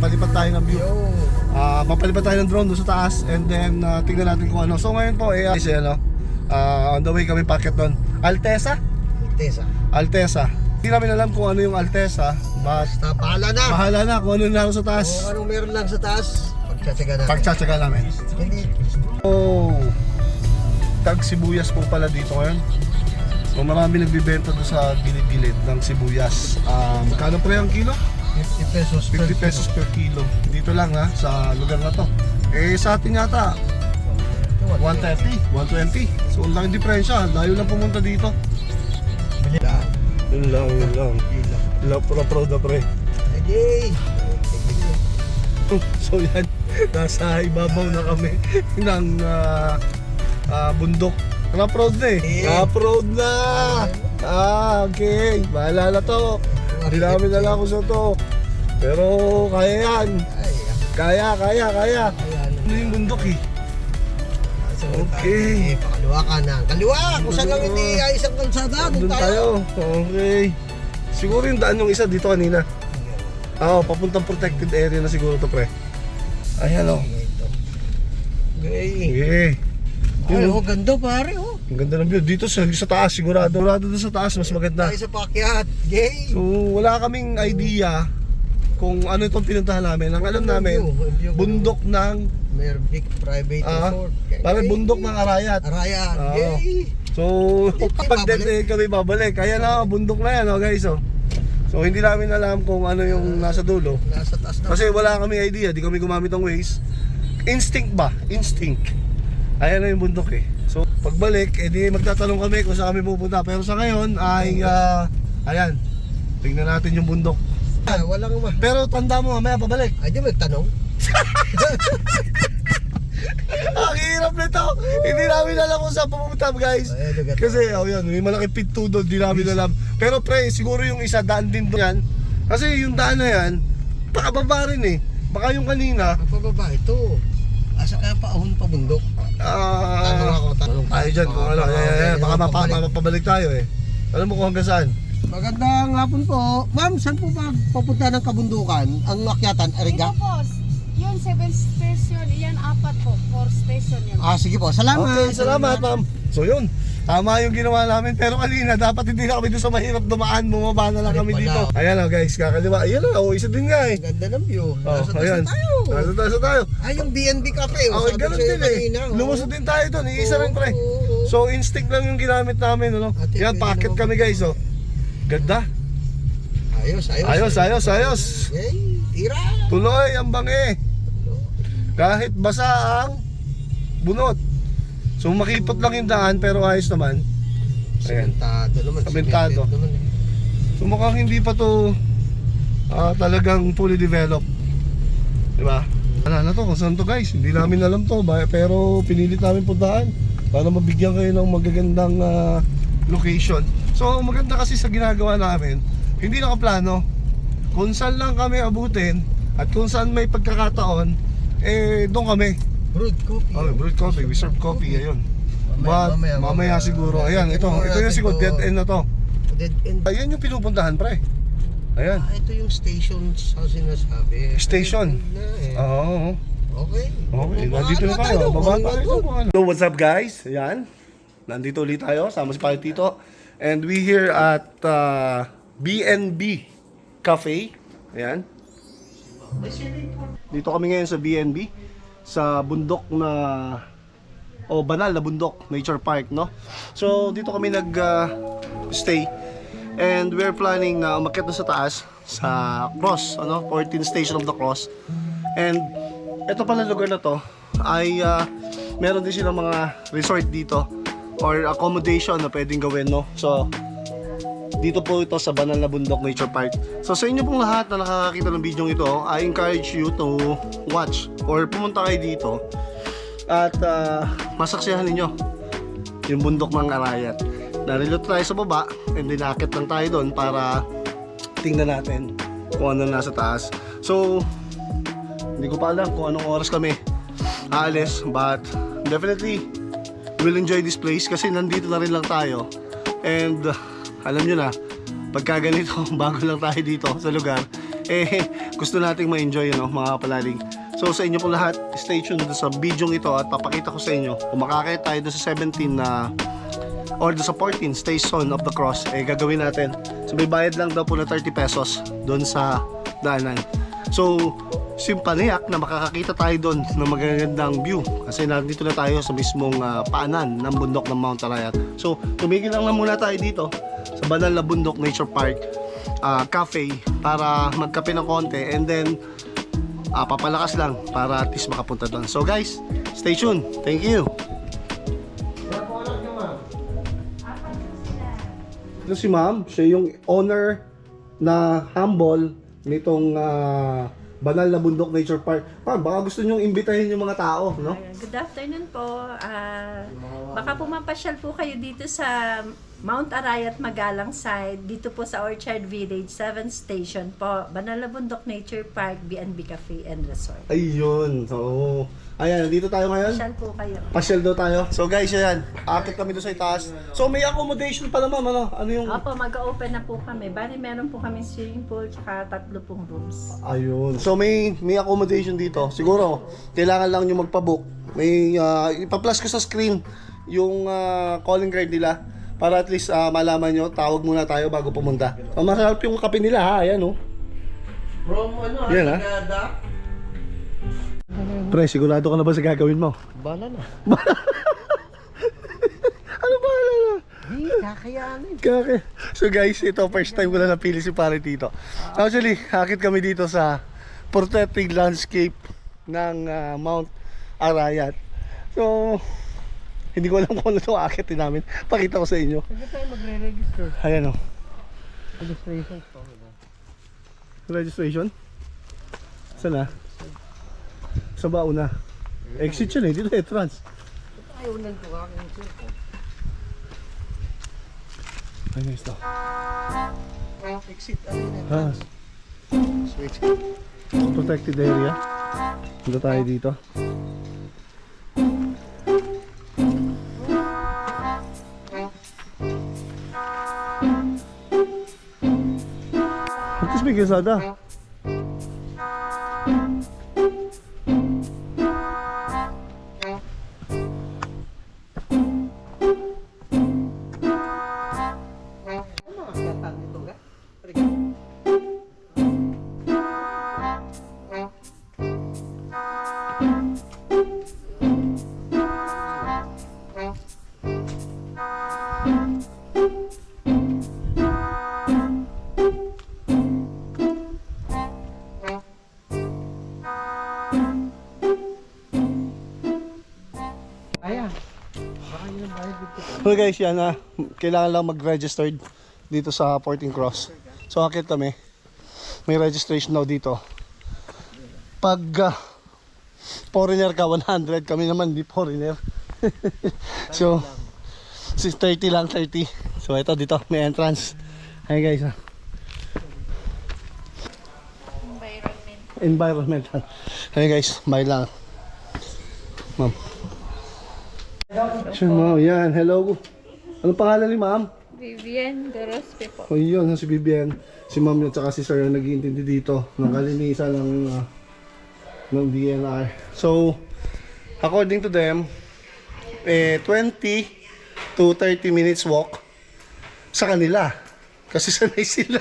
Papalipat tayo ng view. Papalipat tayo ng drone doon sa taas. And then tingnan natin kung ano. So ngayon po on the way kami packet doon. Altesa. Hindi namin alam kung ano yung Altesa. Basta bahala na kung ano naroon sa taas. Kung anong meron lang sa taas, Pagtsatsaga namin. Tag sibuyas po pala dito ngayon. So marami nagbibenta doon sa gilid-gilid ng sibuyas. Magkano pre ang kilo? 50 pesos per kilo. Dito lang sa lugar na to. Sa atin yata 130, 120. So ang laking diferensya. Layo lang pumunta dito. Yun lang. Proud na pre. So yan, nasa ibabaw na kami ng bundok. Na-proud na Na-proud na! Okay. Bahala na to. Hindi namin alam kung saan to. Pero kaya yan. Kaya. Ano yung bundok Okay. Pakaliwa ka na. Kaliwa! Kung saan lang hindi ayos ang kalsada, doon tayo. Okay. Siguro yung daan yung isa dito kanina. Papuntang protected area na siguro to pre. Ayan Okay. Ganda pare Ang ganda ng view. Dito sa taas sigurado doon sa taas mas maganda. Tayo sa pakyat. So wala kaming idea kung ano itong pinuntahan namin. Ang alam namin, bundok ng Mervic Private Resort. Parang bundok ng Arayat. So kapag dead kami babalik. Kaya na bundok na yan guys. So hindi namin alam kung ano yung nasa dulo. Nasa taas na. Kasi wala kami idea, di kami gumamit ng Waze. Instinct. Ayan na yung bundok So pagbalik, di magtatanong kami kung saan kami pupunta. Pero sa ngayon ay, ayan, tingnan natin yung bundok. Walang Pero tanda mo, mamaya pabalik. Ay, di magtanong. Ang hirap nito. Hindi namin alam kung saan pupunta guys. Kasi yan, may malaking pinto doon, di namin alam. Pero pre, siguro yung isa daan din doon yan. Kasi yung daan na yan, pakababa rin Baka yung kanina. Ang pababa ito. Asa kaya paahon pa bundok? Tanong tayo dyan kung ano. Baka mapabalik tayo Alam mo kung hanggang saan? Magandang hapon po. Ma'am, saan po ba papunta ng kabundukan? Ang akyatan, Ariga? Dito po, yun 7 station, yan 4 po, 4 station yun. Sige po, salamat. Okay, salamat ma'am. So yun, tama yung ginawa namin. Pero kanina, dapat hindi na kami doon sa mahirap dumaan. Bumaba na lang kami dito. Ayan guys, kakaliwa. Ayan isa din nga Ganda ng view. Nasa tayo. Nasa tayo. Yung B&B Cafe. Ganun din Lumusod din tayo doon. Iisa rin pre. So instinct lang yung ginamit namin. Yan, packet kami guys. Ganda. Ayos. Tira. Tuloy ang bangi. Kahit basa ang bunot. So makipot lang yung daan pero ayos naman. Sementado naman. So mukhang hindi pa to talagang fully developed. Diba? Wala na to kung saan to guys. Hindi namin alam to pero pinilit namin puntahan para mabigyan kayo ng magagandang location. So maganda kasi sa ginagawa namin, hindi nakaplano. Kung saan lang kami abutin at kung saan may pagkakataon, doon kami. Brewed coffee, we serve coffee, ayun. But mamaya siguro, ayan, ito yung siguro dead end na to. Dead end. Ayan yung pinupuntahan pre. Ayan. Ito yung station sa sinasabi. Station. Oo. Okay, nandito na tayo. Baba tayo. So what's up guys? Ayan. Nandito ulit tayo, sama si Pare Tito. And we here at B&B Cafe. Ayan. Dito kami ngayon sa B&B, sa bundok na banal na bundok, nature park, no? So dito kami stay and we're planning na umakyat na sa taas sa cross, 14th station of the cross. And ito pala lugar na to ay meron din silang mga resort dito or accommodation na pwedeng gawin, no? So dito po ito sa Banal na Bundok Nature Park. So sa inyo pong lahat na nakakakita ng video ito, I encourage you to watch or pumunta kayo dito at masaksihan ninyo yung bundok ng Arayat. Narilot tayo sa baba and then akit lang tayo doon para tingnan natin kung ano nasa taas. So hindi ko pa alam kung anong oras kami aalis, but definitely we'll enjoy this place kasi nandito na rin lang tayo. And alam nyo na, pagka ganito, bago lang tayo dito sa lugar, gusto nating ma-enjoy, mga kapalalig. So sa inyo po lahat, stay tuned sa video ito at papakita ko sa inyo kung makakaya tayo doon sa 17 na or doon sa 14 Station of the Cross. Gagawin natin. So may bayad lang daw po na 30 pesos doon sa daanan. So simpaniyak na makakakita tayo doon ng magagandang view kasi nandito na tayo sa mismong paanan ng bundok ng Mount Arayat. So tumigil lang muna tayo dito sa Banal na Bundok Nature Park Cafe para magkape ng konti and then papalakas lang para at least makapunta doon. So guys, stay tuned. Thank you. Ito si ma'am, siya yung owner na humble nitong Banal na Bundok Nature Park. Ma'am, baka gusto nyong imbitahin yung mga tao, no? Good afternoon po. Baka pumapasyal po kayo dito sa Mount Arayat Magalang side, dito po sa Orchard Village, 7th Station po. Banal na Bundok Nature Park, B&B Cafe and Resort. Ayun. So, ayan, dito tayo ngayon. Pasyal po kayo. Pasyal daw tayo. So guys, ayan, akit kami doon sa itaas. So may accommodation pala ma'am, ano yung... Opo, mag-open na po kami. Bali, meron po kami swimming pool, tsaka 3 pong rooms. Ayun. So may accommodation dito. Siguro, kailangan lang nyo magpabook. May, ipa-plus ko sa screen yung calling card nila. Para at least malaman nyo, tawag muna tayo bago pumunta. Masarap yung kape nila ha, ayan oh. From Yan, ha? Pre, sigurado ka na ba sa gagawin mo? Bala na. Ano ba na? Hindi, kakayanin. So guys, ito first time ko na napili si pare dito. Actually, hakit kami dito sa protected landscape ng Mount Arayat. So, hindi ko alam kung ano ito akitin namin. Pakita ko sa inyo. Sige tayo magre-register. Ayan o. Registration po. Registration? Saan na? Sa bauna. Exit yun eh. Dito entrance. Ayaw lang ito aking cellphone. Ay, nice to. Exit, Ah, switch. protected area. Punta tayo dito. At least may kalsada. So guys, yan kailangan lang mag-registered dito sa Porting Cross. So akit kami. May registration daw dito. Pag foreigner ka, 100. Kami naman di foreigner. So 30 lang, 30. So ito dito, may entrance. Hey guys. Environmental. Hey guys, may lang. Ma'am. Sure, ma'am. Yan, hello. Anong pangalan ni ma'am? Vivian Dorospe po. O yun, si Vivian, si ma'am at saka si sir ang nag-iintindi dito ng kalinisan ng DNR. So, according to them, 20 to 30 minutes walk sa kanila. Kasi sanay sila.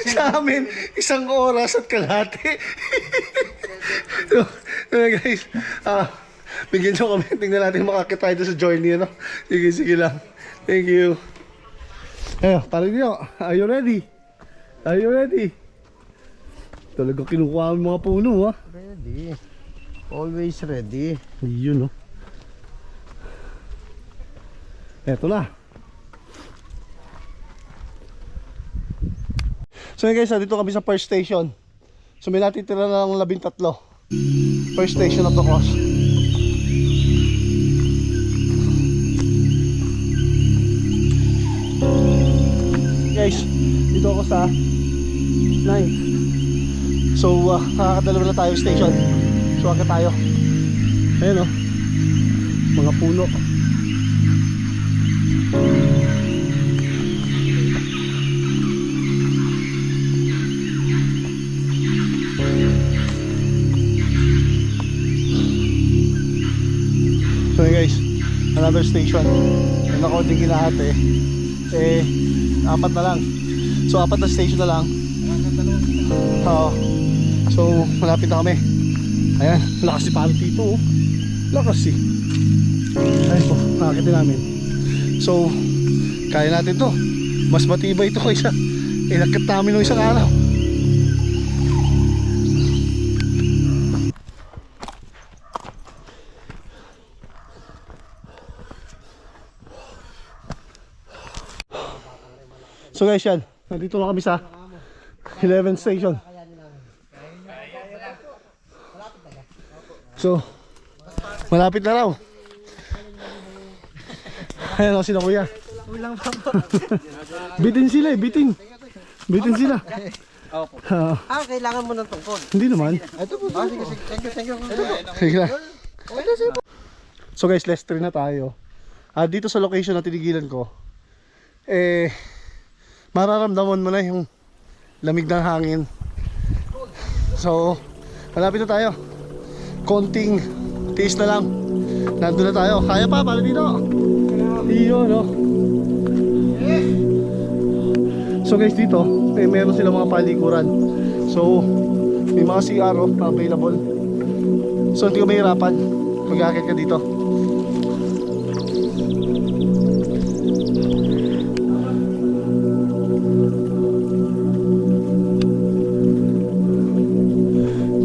Sa amin, 1 oras at kalahati. So, guys, bigyan nyo kami. Tingnan natin makakit tayo sa journey, ano? Sige lang. Thank you. Parang nyo. Are you ready? Are you ready? Talagang kinukuha ang mga puno, ha? Ready. Always ready. Yun, no? Eto na. So yun guys, dito kami sa first station. So may natitira na ng 13. First station of the cross. Guys, dito ako sa 9. So kakadalawa na tayo station. So agad tayo. Ayan o, mga puno. another station. Yung according kina ate, eh, 4 na lang. So 4 na station na lang. Oo. So malapit na kami. Ayan, lakas si Palo Tito, oh. Lakas eh. Ayun po, nakakitin namin. So, kaya natin to. Mas matibay ito kaysa inakit namin nung isang araw. So guys, yan, nandito na kami sa 11th station. So, malapit na raw. Ayan o, sila kuya. Bitin sila eh, bitin. Bitin sila. Kailangan mo ng tungkol. Hindi naman. Ito po. Sige, thank you. Sige na. So guys, let's try na tayo. Dito sa location na tinigilan ko, eh, mararamdaman mo na yung lamig ng hangin. So, malapit na tayo. Konting tiis na lang. Nandun na tayo. Kaya pa, para dito. Iyo, no? So guys, dito, eh, meron silang mga palikuran. So, may mga CR na available. So, hindi ka mahirapan mag-akit ka dito.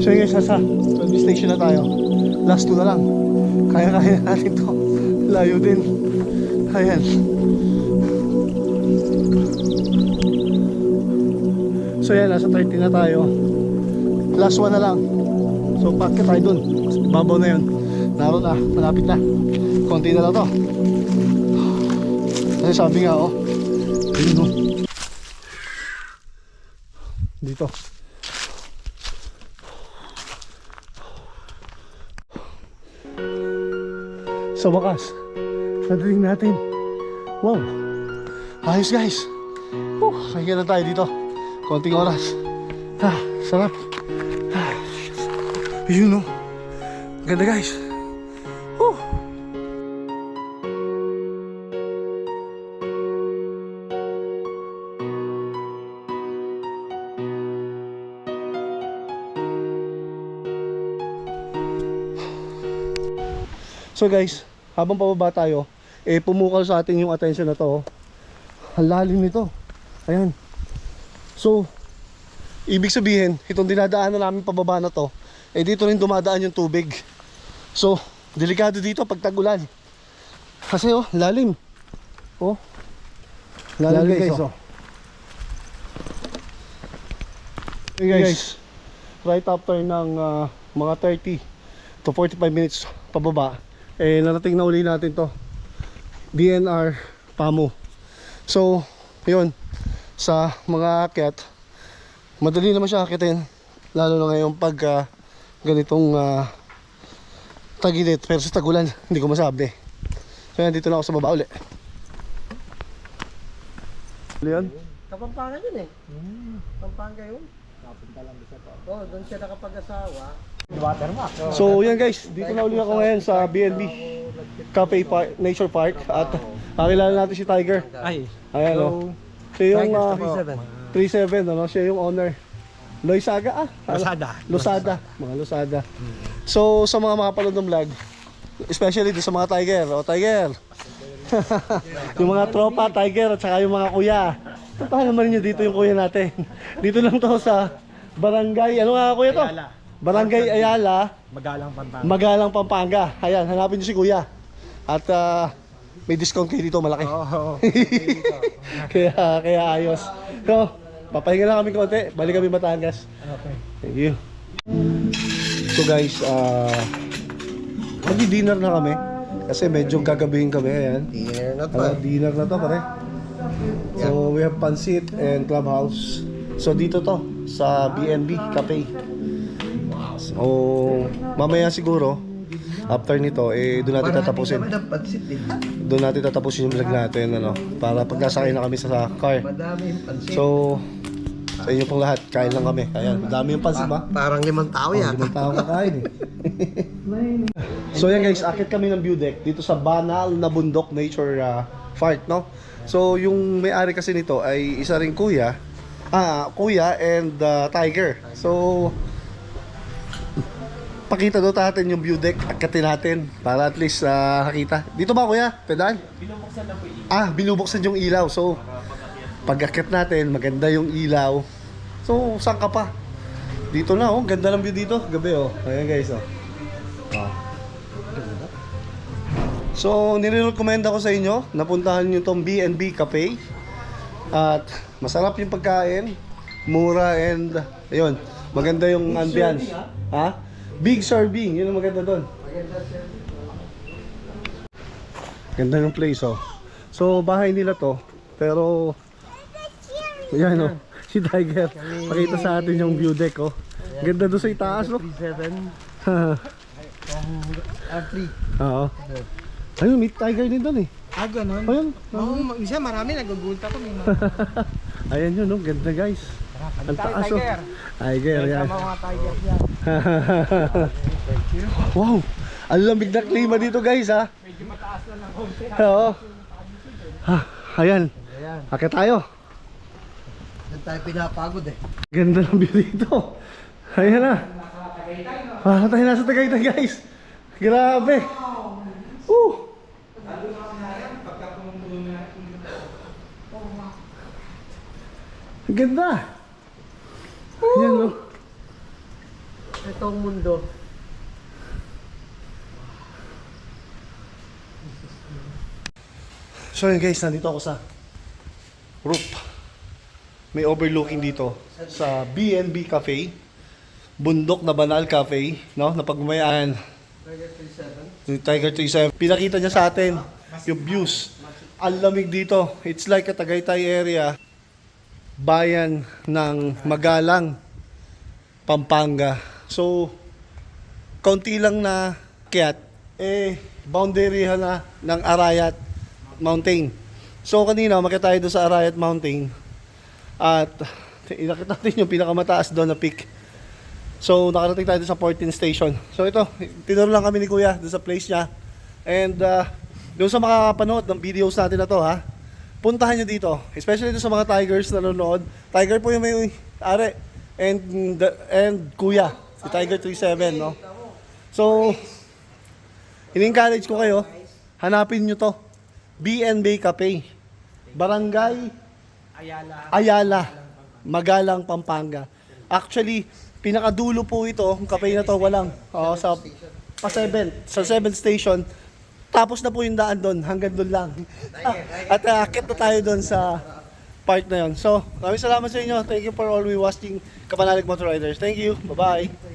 So yun guys, nasa 12 station na tayo. Last 2 na lang. Kaya natin to. Layo din. Ayan. So yan, nasa 30 na tayo. Last 1 na lang. So packet tayo dun. Babaw na yun. Naroon na, malapit na. Konti na lang to. Kasi sabi nga, oh, ayun, oh, dito. Sa wakas, nadating natin. Wow, ayos guys. Kaya na tayo dito. Konting oras. Sarap. Yun, oh, ganda guys. So guys, habang pababa tayo, eh pumukal sa atin yung attention na to. Ang lalim nito. Ayan. So, ibig sabihin, itong dinadaanan namin pababa na to, eh dito rin dumadaan yung tubig. So, delikado dito pag tag-ulan. Kasi oh, lalim. Oh. Lalim guys, oh. Hey guys, right after ng mga 30 to 45 minutes pababa, eh narating na uli natin to DNR Pamu. So yun, sa mga akyat, madali naman siya akitin, lalo na ngayon pag ganitong tagilid. Pero sa tagulan, hindi ko masabi. So yan, dito na ako sa baba uli. Yan. Kapampangan yun eh. Pampanga yun. Oh, doon siya nakapag-asawa. So yan guys, dito na uli ako ngayon sa BNB Cafe Park, Nature Park. At kakilala natin si Tiger. Ay, Ayan, oh. Siya yung 37. 37, ano? Siya yung owner. Loisaga Losada, mga Losada. So sa mga makapanood ng vlog, especially sa mga Tiger, Tiger. Yung mga tropa Tiger at saka yung mga kuya. Paano naman niyo dito yung kuya natin? Dito lang to sa Barangay, ano nga kuya to? Ayala. Barangay Ayala, Magalang, Pampanga. Pampanga. Ayan, hanapin niyo si kuya. At may discount kayo dito, malaki. Oo. kaya ayos. So, papahinga lang kami konti, balik kami Batangas. Okay. Thank you. So guys, magdi-dinner na kami. Kasi medyo gagabihin kami, ayan. Dinner na to pare. So we have pansit and clubhouse. So dito to sa BNB Cafe. So mamaya siguro after nito doon natin tatapusin. Doon natin tatapusin yung vlog natin ano, para pag nasakay na kami sa car. So sa inyo pong lahat, kain lang kami. Ayan, madami yung pansit ba? Parang 5 tao yan. 5 tao kakain eh. So yan guys, akit kami ng view deck dito sa banal na bundok nature park, no? So yung may-ari kasi nito ay isa ring kuya and tiger. So pakita daw natin yung view deck, akitin natin para at least makita. Dito ba kuya? Pedal? Binubuksan na po yung ilaw. Binubuksan yung ilaw. So pag akit natin, maganda yung ilaw. So saan ka pa? Dito na oh, ganda ng view dito, gabi oh. Ayan guys oh. So nire-recommend ako sa inyo, napuntahan niyo tong B&B Cafe. At masarap yung pagkain, mura and ayun, maganda yung ambiance. Ha? Big serving, yun ang maganda doon. Ganda yung place oh. So bahay nila to, pero ayan oh, si Tiger. Pakita sa atin yung view deck oh. Ganda doon sa itaas oh. 37 R3. Oo. Ayun, may tiger din doon eh. Ganun? Ayun. Oo, minsan marami nagugulat ako. Ayan yun, no? Ganda guys. Ang taas oh. Tiger, yan. Mga tiger yan. Wow! Ang lamig na klima dito guys ha. Medyo mataas na ng konti. Oo. Ayan. Akit tayo. Diyan tayo pinapagod eh. Ganda ng view dito. Ayan na. Tayo nasa Tagaytay guys. Grabe. Ang ganda. Ayan no. Itong mundo. So yun guys, nandito ako sa roof. May overlooking dito sa B&B Cafe. Bundok na Banal Cafe, no? Napagmayaan ni Tiger 37. Pinakita niya sa atin yung views. Ang lamig dito. It's like a Tagaytay area. Bayan ng Magalang, Pampanga. So, kaunti lang na kiyat, boundary na ng Arayat Mountain. So, kanina, makita tayo doon sa Arayat Mountain. At, inakit natin yung pinakamataas doon na peak. So, nakarating tayo sa 14 station. So, ito, tinuro lang kami ni Kuya doon sa place niya. And, doon sa makakapanood ng videos natin na to, ha, puntahan nyo dito. Especially doon sa mga Tigers na nanonood. Tiger po yung may ari. And Kuya, si Tiger 37, no? So, in-encourage ko kayo, hanapin nyo to. B&B Cafe. Barangay Ayala, Magalang, Pampanga. Actually, pinakadulo po ito, ang cafe na to, walang. Sa 7 station. Tapos na po yung daan doon, hanggang doon lang. At akit na tayo doon sa park na yon. So, maraming salamat sa inyo. Thank you for always watching Kapanalig Motor Riders. Thank you. Bye-bye.